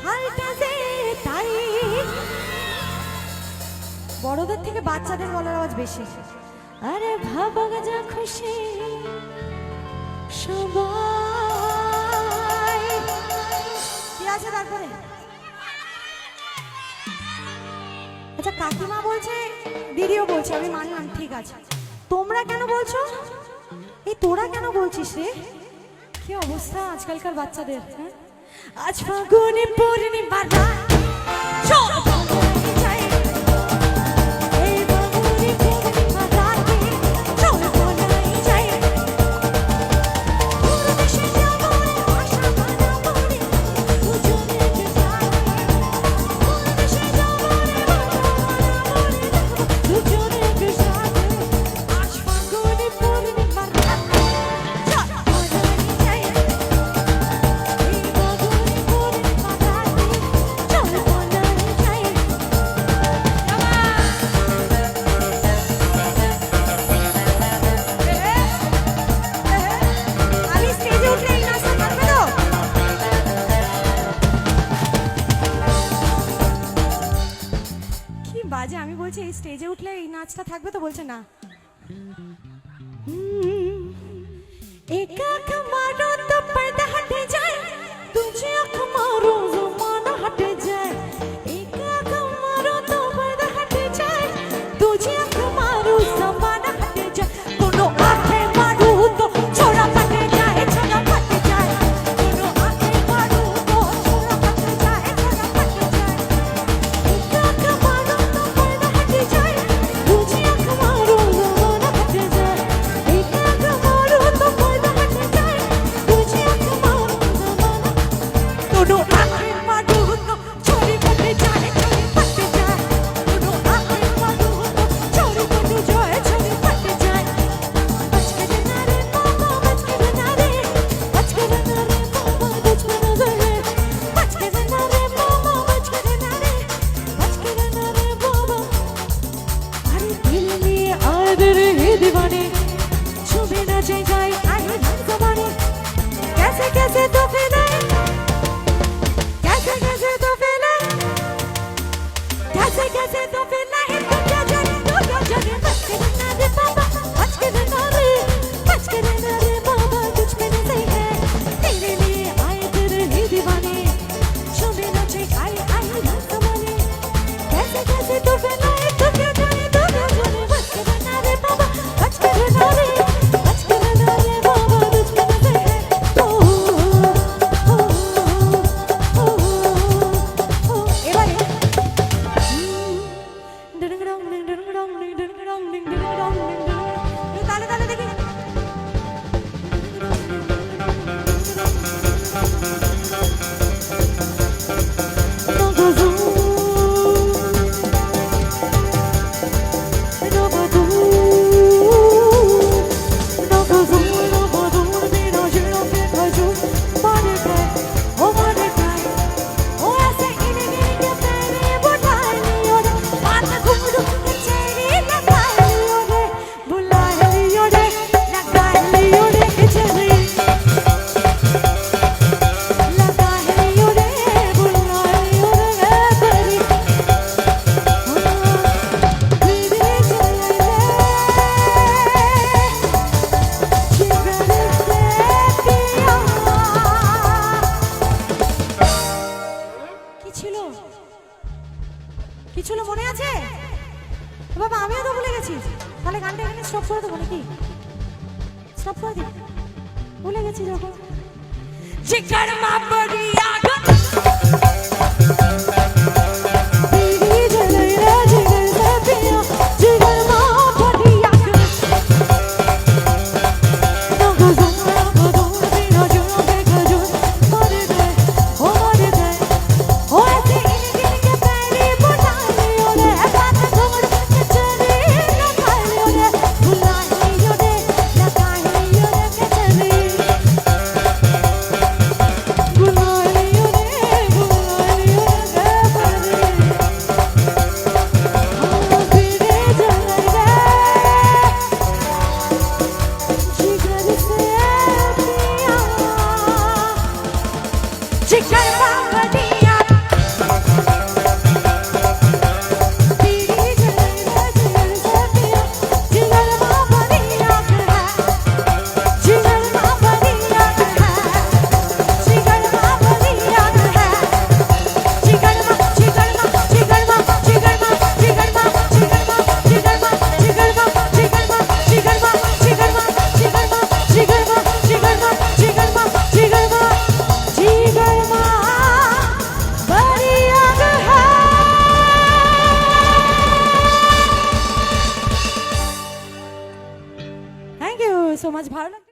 হালটা যে তাই বড়দের থেকে বাচ্চাদের গলার আওয়াজ বেশি। আরে ভাবক যা খুশি সবাই কি আছে তারপরে। আচ্ছা কাকিমা বলছে দিদিও বলছে আমি মানলাম ঠিক আছে, তোমরা কেন বলছো? এই তোরা কেন বলছিস রে? কি অবস্থা আজকালকার বাচ্চাদের। হ্যাঁ আজ ফাগুনে পূর্ণিমার রাত চল যাই এই ফাগুনে পূর্ণিমার রাতে চল বলাই যাই পুরো দেশে যাব আশা বানাবো রে দুজনে কে যাই পুরো দেশে যাব দুজনে কে যাই আজ ফাগুনে পূর্ণিমার রাত চল বলাই যাই বাজে আমি বলছি এই স্টেজে উঠলে এই নাচটা থাকবে তো বলছে না। एका मारो तो पर्दा हट जाए तुझे आँख मारो ज़माना हट जाए एका मारो तो पर्दा हट जाए तुझे आँख मारो ज़माना हट जाए दोनों आँखें मारो तो छोरा फट जाए छोरा फट जाए दोनों आँखें मारो तो छोरा फट जाए छोरा फट जाए एका मारो तो पर्दा हट जाए तुझे आँख मारो ज़माना हट जाए एका मारो तो पर्दा हट जाए तुझे आँख मारो ज़माना दोनों आँखें मारो तो छोरी फट जाए छोरी फट जाए दोनों आँखें मारो तो छोरी फट जाए छोरी फट जाए बच के रहना रे मामा बच के रहना रे बच के रहना रे मामा बच के रहना रे बच के रहना रे मामा बच के रहना रे बच के रहना रे मामा अरे दिल में आदर है दीवाने छुपे ना जाए आई हम ज़माने कैसे कैसे तो फैलाए कैसे कैसे तो फैलाए कैसे कैसे तो फैलाए तू क्या जाने बच के रहना रे बाबा बच के रहना रे बाबा कुछ में नहीं है तेरे लिए आए तेरे ही दीवाने छुपे ना जाए आई हम ज़माने कैसे कैसे तो फैलाए तू क्या जाने बच के रहना रे बाबा बच के रहना रे बाबा कुछ में नहीं है ओ এবারে ডং ডং ডং ডং ডং তালে তালে দেখি কি ছিল মনে আছে বাবা? আমিও তো ভুলে গেছি। তাহলে গানটা এখানে স্টপ করে দেবো নাকি? স্টপ করে দিই, ভুলে গেছি যখন। জিগার মা পড়ি আগা দিদি জ্বলাই রে জিগার সে পিয়া জিগার মা পড়ি আগা নগো নগো বিনা জুনো দেখা জুন মরে দে ও মরে দে ও এসে ইনি কে প্যারি বুলা লিও রে বাত ঘুমড় के चली लगा लियो रे बुला लियो रे लगा लियो रे के चली बुला लियो रे जिगर बाबा दिया সো মাচ, ভালো লাগছে।